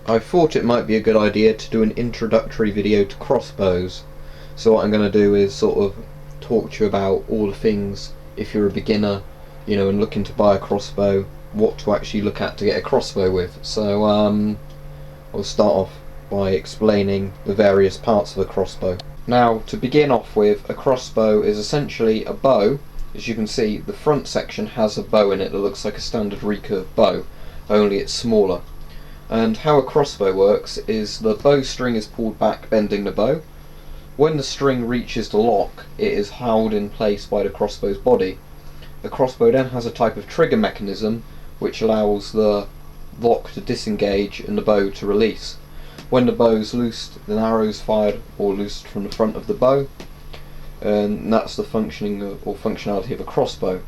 I thought it might be a good idea to do an introductory video to crossbows. So what I'm going to do is sort of talk to you about all the things if you're a beginner, and looking to buy a crossbow, what to actually look at to get a crossbow with. So I'll start off by explaining the various parts of a crossbow. Now, to begin off with, a crossbow is essentially a bow. As you can see, the front section has a bow in it that looks like a standard recurve bow, only it's smaller. And how a crossbow works is the bowstring is pulled back, bending the bow. When the string reaches the lock, it is held in place by the crossbow's body. The crossbow then has a type of trigger mechanism which allows the lock to disengage and the bow to release. When the bow is loosed, the arrow's fired or loosed from the front of the bow, and that's the functionality of a crossbow.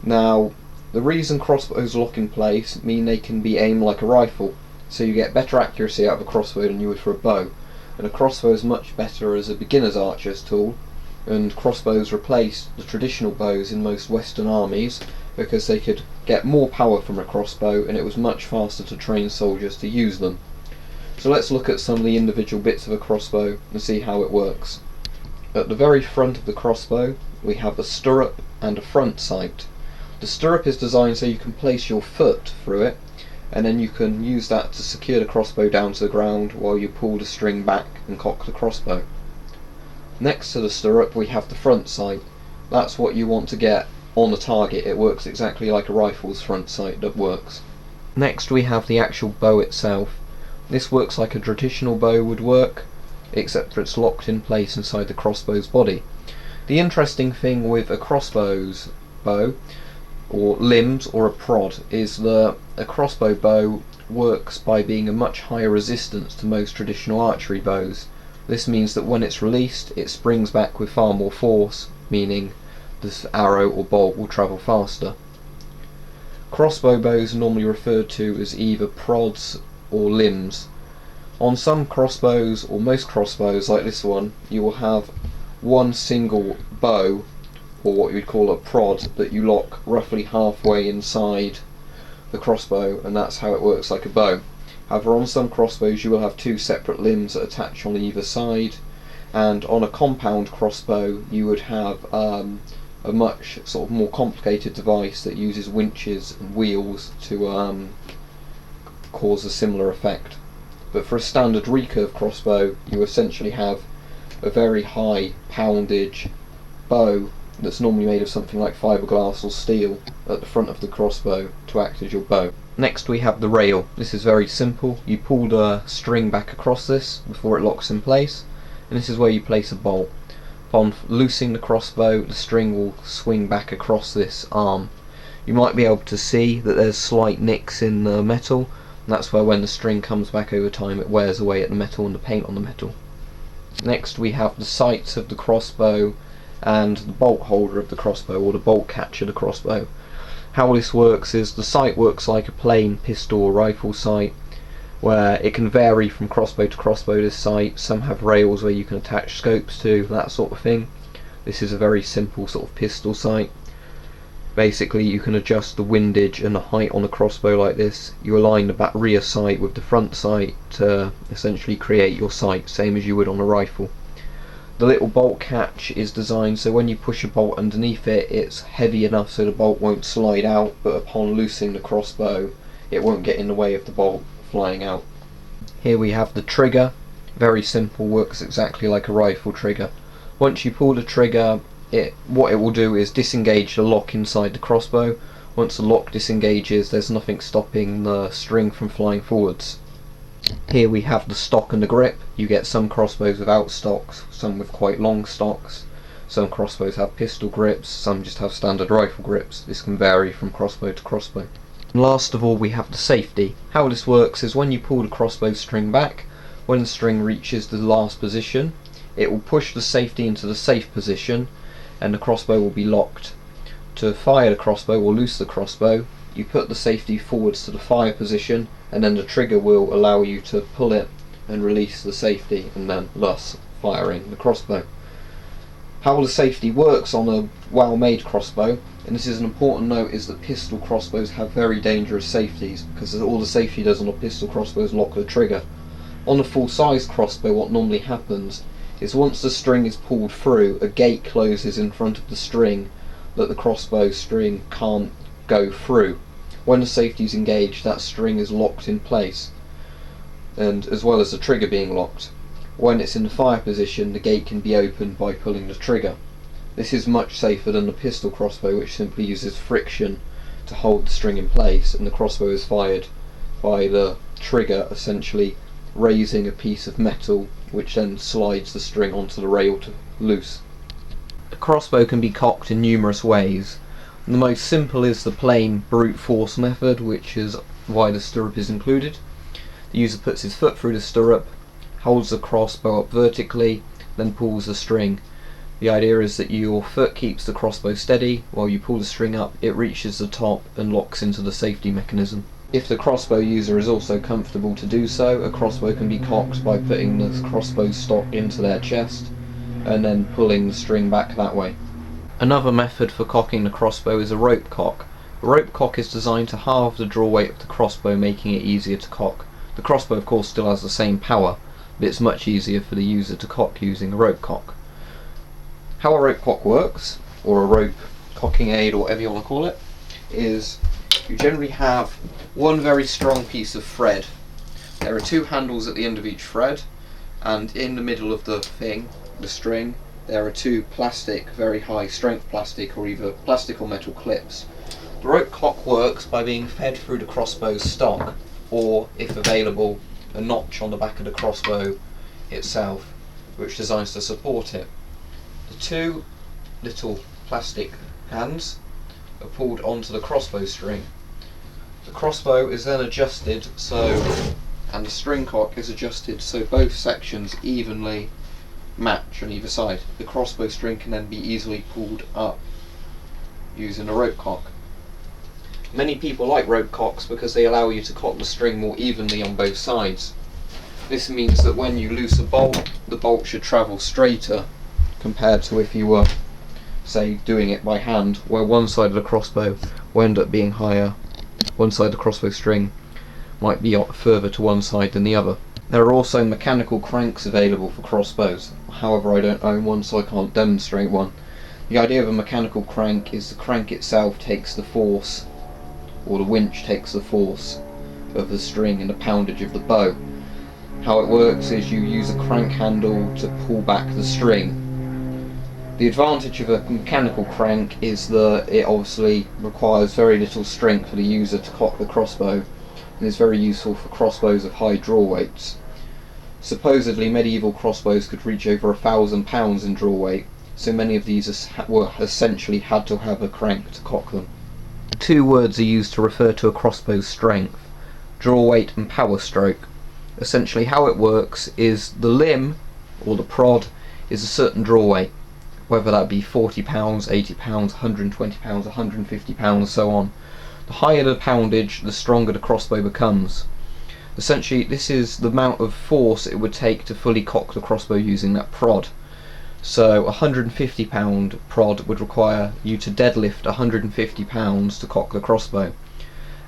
Now, the reason crossbows lock in place mean they can be aimed like a rifle, so you get better accuracy out of a crossbow than you would for a bow. And a crossbow is much better as a beginner's archer's tool, and crossbows replaced the traditional bows in most Western armies because they could get more power from a crossbow and it was much faster to train soldiers to use them. So let's look at some of the individual bits of a crossbow and see how it works. At the very front of the crossbow we have a stirrup and a front sight. The stirrup is designed so you can place your foot through it, and then you can use that to secure the crossbow down to the ground while you pull the string back and cock the crossbow. Next to the stirrup we have the front sight. That's what you want to get on the target. It works exactly like a rifle's front sight that works. Next we have the actual bow itself. This works like a traditional bow would work, except for it's locked in place inside the crossbow's body. The interesting thing with a crossbow's bow, or limbs, or a prod, is that a crossbow bow works by being a much higher resistance to most traditional archery bows. This means that when it's released, it springs back with far more force, meaning this arrow or bolt will travel faster. Crossbow bows are normally referred to as either prods or limbs. On some crossbows, or most crossbows like this one, you will have one single bow, or what you would call a prod, that you lock roughly halfway inside the crossbow, and that's how it works like a bow. However, on some crossbows you will have two separate limbs that attach on either side, and on a compound crossbow you would have a much sort of more complicated device that uses winches and wheels to cause a similar effect. But for a standard recurve crossbow you essentially have a very high poundage bow that's normally made of something like fiberglass or steel at the front of the crossbow to act as your bow. Next we have the rail. This is very simple. You pull the string back across this before it locks in place, and this is where you place a bolt. Upon loosing the crossbow, the string will swing back across this arm. You might be able to see that there's slight nicks in the metal, and that's where when the string comes back over time it wears away at the metal and the paint on the metal. Next we have the sights of the crossbow and the bolt holder of the crossbow, or the bolt catch of the crossbow. How this works is the sight works like a plain pistol or rifle sight, where it can vary from crossbow to crossbow, this sight. Some have rails where you can attach scopes to, that sort of thing. This is a very simple sort of pistol sight. Basically you can adjust the windage and the height on a crossbow like this. You align the rear sight with the front sight to essentially create your sight, same as you would on a rifle. The little bolt catch is designed so when you push a bolt underneath it, it's heavy enough so the bolt won't slide out, but upon loosing the crossbow it won't get in the way of the bolt flying out. Here we have the trigger. Very simple, works exactly like a rifle trigger. Once you pull the trigger, what it will do is disengage the lock inside the crossbow. Once the lock disengages, there's nothing stopping the string from flying forwards. Here we have the stock and the grip. You get some crossbows without stocks, some with quite long stocks. Some crossbows have pistol grips, some just have standard rifle grips. This can vary from crossbow to crossbow. And last of all we have the safety. How this works is when you pull the crossbow string back, when the string reaches the last position, it will push the safety into the safe position and the crossbow will be locked. To fire the crossbow or loose the crossbow, you put the safety forwards to the fire position, and then the trigger will allow you to pull it and release the safety, and then thus firing the crossbow. How the safety works on a well-made crossbow, and this is an important note, is that pistol crossbows have very dangerous safeties, because all the safety does on a pistol crossbow is lock the trigger. On a full-size crossbow, what normally happens is once the string is pulled through, a gate closes in front of the string that the crossbow string can't go through. When the safety is engaged, that string is locked in place, and as well as the trigger being locked. When it's in the fire position, the gate can be opened by pulling the trigger. This is much safer than the pistol crossbow, which simply uses friction to hold the string in place, and the crossbow is fired by the trigger essentially raising a piece of metal which then slides the string onto the rail to loose. A crossbow can be cocked in numerous ways. The most simple is the plain brute force method, which is why the stirrup is included. The user puts his foot through the stirrup, holds the crossbow up vertically, then pulls the string. The idea is that your foot keeps the crossbow steady, while you pull the string up, it reaches the top and locks into the safety mechanism. If the crossbow user is also comfortable to do so, a crossbow can be cocked by putting the crossbow stock into their chest and then pulling the string back that way. Another method for cocking the crossbow is a rope cock. A rope cock is designed to halve the draw weight of the crossbow, making it easier to cock. The crossbow of course still has the same power, but it's much easier for the user to cock using a rope cock. How a rope cock works, or a rope cocking aid, or whatever you want to call it, is you generally have one very strong piece of thread. There are two handles at the end of each thread, and in the middle of the string, there are two plastic, very high strength plastic, or either plastic or metal clips. The rope cock works by being fed through the crossbow's stock, or, if available, a notch on the back of the crossbow itself, which is designed to support it. The two little plastic hands are pulled onto the crossbow string. The crossbow is then adjusted and the string cock is adjusted so both sections evenly match on either side. The crossbow string can then be easily pulled up using a rope cock. Many people like rope cocks because they allow you to cock the string more evenly on both sides. This means that when you loose a bolt, the bolt should travel straighter compared to if you were, say, doing it by hand, where one side of the crossbow will end up being higher. One side of the crossbow string might be further to one side than the other. There are also mechanical cranks available for crossbows. However, I don't own one, so I can't demonstrate one. The idea of a mechanical crank is the crank itself takes the force, or the winch takes the force of the string and the poundage of the bow. How it works is you use a crank handle to pull back the string. The advantage of a mechanical crank is that it obviously requires very little strength for the user to cock the crossbow, and is very useful for crossbows of high draw weights. Supposedly medieval crossbows could reach over 1,000 pounds in draw weight, so many of these essentially had to have a crank to cock them. Two words are used to refer to a crossbow's strength: draw weight and power stroke. Essentially how it works is the limb, or the prod, is a certain draw weight, whether that be 40 pounds, 80 pounds, 120 pounds, 150 pounds, so on. The higher the poundage, the stronger the crossbow becomes. Essentially, this is the amount of force it would take to fully cock the crossbow using that prod. So a 150 pound prod would require you to deadlift 150 pounds to cock the crossbow.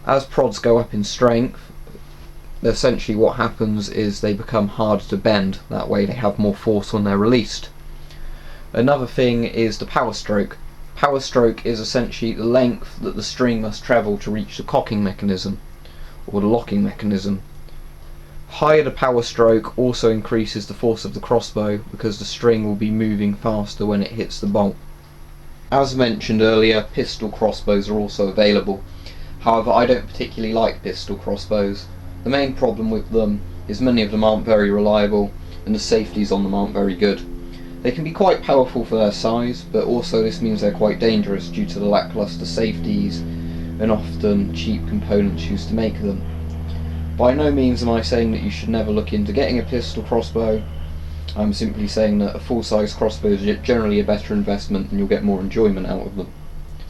As prods go up in strength, essentially what happens is they become harder to bend. That way they have more force when they're released. Another thing is the power stroke. Power stroke is essentially the length that the string must travel to reach the cocking mechanism, or the locking mechanism. Higher the power stroke also increases the force of the crossbow, because the string will be moving faster when it hits the bolt. As mentioned earlier, pistol crossbows are also available. However, I don't particularly like pistol crossbows. The main problem with them is many of them aren't very reliable, and the safeties on them aren't very good. They can be quite powerful for their size, but also this means they're quite dangerous due to the lackluster safeties and often cheap components used to make them. By no means am I saying that you should never look into getting a pistol crossbow. I'm simply saying that a full-size crossbow is generally a better investment and you'll get more enjoyment out of them.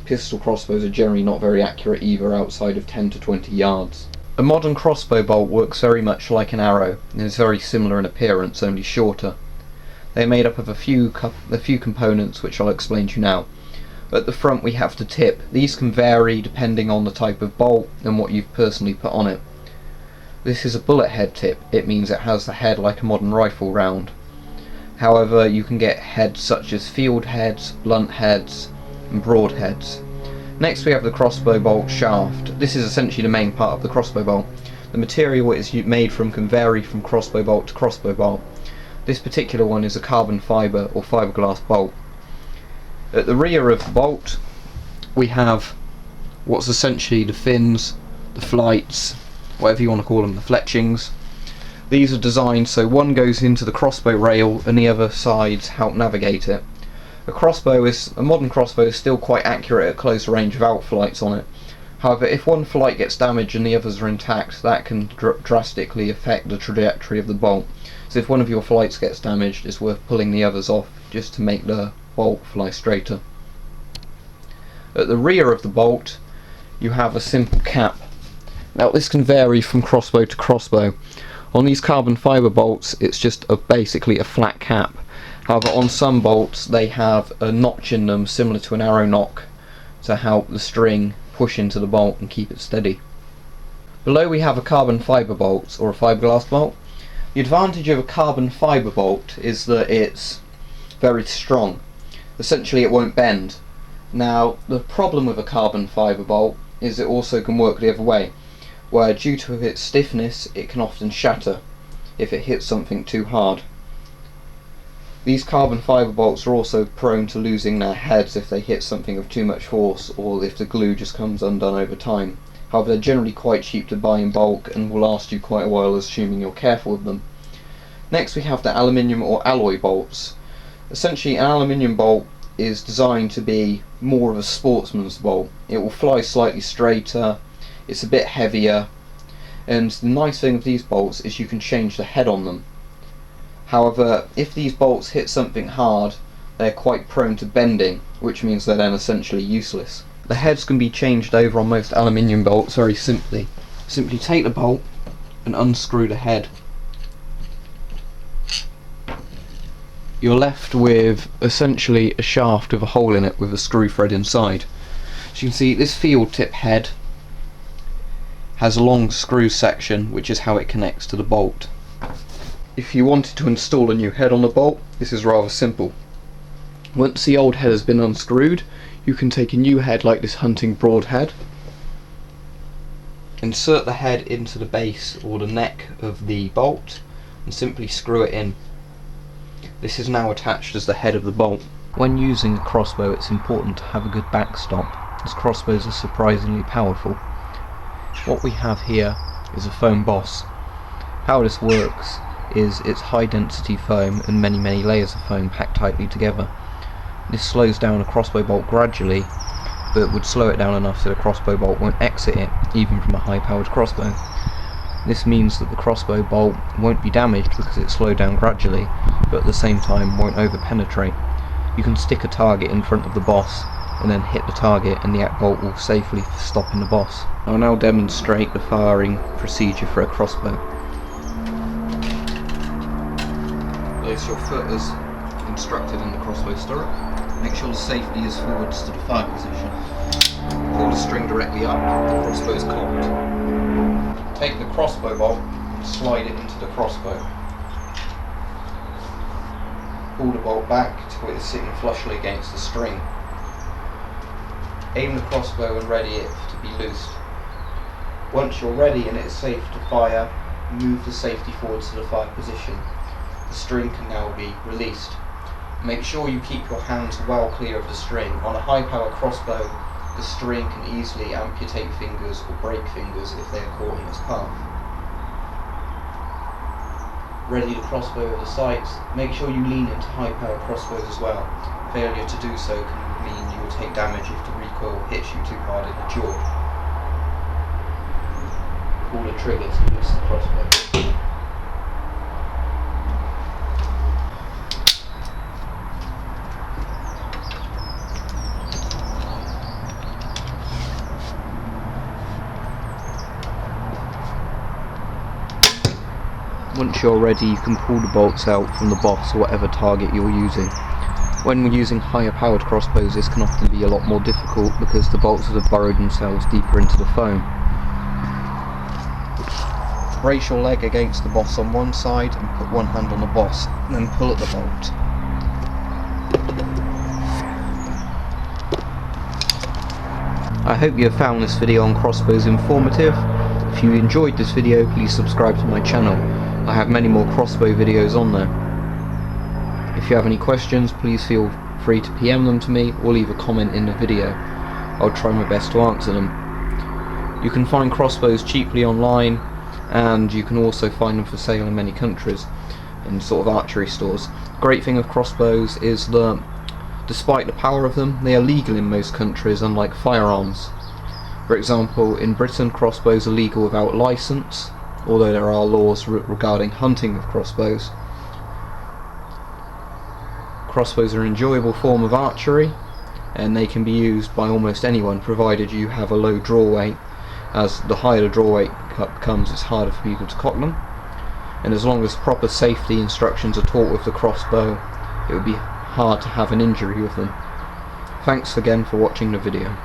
Pistol crossbows are generally not very accurate either, outside of 10 to 20 yards. A modern crossbow bolt works very much like an arrow and is very similar in appearance, only shorter. they're made up of a few components which I'll explain to you now. At the front we have the tip. These can vary depending on the type of bolt and what you've personally put on it. This is a bullet head tip. It means it has the head like a modern rifle round. However, you can get heads such as field heads, blunt heads and broad heads. Next we have the crossbow bolt shaft. This is essentially the main part of the crossbow bolt. The material it is made from can vary from crossbow bolt to crossbow bolt. This particular one is a carbon fibre or fiberglass bolt. At the rear of the bolt we have what's essentially the fins, the flights, whatever you want to call them, the fletchings. These are designed so one goes into the crossbow rail and the other sides help navigate it. A modern crossbow is still quite accurate at close range without flights on it. However, if one flight gets damaged and the others are intact, that can drastically affect the trajectory of the bolt. So if one of your flights gets damaged, it's worth pulling the others off just to make the bolt fly straighter. At the rear of the bolt you have a simple cap. Now this can vary from crossbow to crossbow. On these carbon fibre bolts it's just basically a flat cap. However, on some bolts they have a notch in them similar to an arrow nock to help the string push into the bolt and keep it steady. Below we have a carbon fibre bolt or a fiberglass bolt. The advantage of a carbon fibre bolt is that it's very strong. Essentially it won't bend. Now the problem with a carbon fibre bolt is it also can work the other way, where due to its stiffness it can often shatter if it hits something too hard. These carbon fibre bolts are also prone to losing their heads if they hit something of too much force or if the glue just comes undone over time. However, they're generally quite cheap to buy in bulk and will last you quite a while, assuming you're careful with them. Next we have the aluminium or alloy bolts. Essentially an aluminium bolt is designed to be more of a sportsman's bolt. It will fly slightly straighter, it's a bit heavier, and the nice thing of these bolts is you can change the head on them. However, if these bolts hit something hard, they're quite prone to bending, which means they're then essentially useless. The heads can be changed over on most aluminium bolts very simply. Simply take the bolt and unscrew the head. You're left with essentially a shaft with a hole in it with a screw thread inside. As you can see, this field tip head has a long screw section which is how it connects to the bolt. If you wanted to install a new head on the bolt, this is rather simple. Once the old head has been unscrewed, you can take a new head like this hunting broad head, insert the head into the base or the neck of the bolt and simply screw it in. This is now attached as the head of the bolt. When using a crossbow it's important to have a good backstop, as crossbows are surprisingly powerful. What we have here is a foam boss. How this works is it's high density foam and many layers of foam packed tightly together. This slows down a crossbow bolt gradually, but would slow it down enough so the crossbow bolt won't exit it, even from a high powered crossbow. This means that the crossbow bolt won't be damaged because it's slowed down gradually, but at the same time won't over penetrate. You can stick a target in front of the boss and then hit the target and the bolt will safely stop in the boss. I'll now demonstrate the firing procedure for a crossbow. Place your foot as instructed in the crossbow stirrup. Make sure the safety is forwards to the fire position. Pull the string directly up, the crossbow is cocked. Take the crossbow bolt and slide it into the crossbow. Pull the bolt back till it is sitting flushly against the string. Aim the crossbow and ready it to be loosed. Once you're ready and it is safe to fire, move the safety forwards to the fire position. The string can now be released. Make sure you keep your hands well clear of the string. On a high power crossbow, the string can easily amputate fingers or break fingers if they are caught in its path. Ready the crossbow at the sights. Make sure you lean into high power crossbows as well. Failure to do so can mean you will take damage if the recoil hits you too hard in the jaw. Pull the trigger to loose the crossbow. Once you're ready, you can pull the bolts out from the boss or whatever target you're using. When we're using higher powered crossbows, this can often be a lot more difficult because the bolts have burrowed themselves deeper into the foam. Brace your leg against the boss on one side and put one hand on the boss, and then pull at the bolt. I hope you have found this video on crossbows informative. If you enjoyed this video, please subscribe to my channel. I have many more crossbow videos on there. If you have any questions, please feel free to PM them to me or leave a comment in the video. I'll try my best to answer them. You can find crossbows cheaply online, and you can also find them for sale in many countries in sort of archery stores. The great thing of crossbows is that despite the power of them, they are legal in most countries, unlike firearms. For example, in Britain, crossbows are legal without license, although there are laws regarding hunting with crossbows. Crossbows are an enjoyable form of archery, and they can be used by almost anyone provided you have a low draw weight, as the higher the draw weight becomes, it's harder for people to cock them. And as long as proper safety instructions are taught with the crossbow, it would be hard to have an injury with them. Thanks again for watching the video.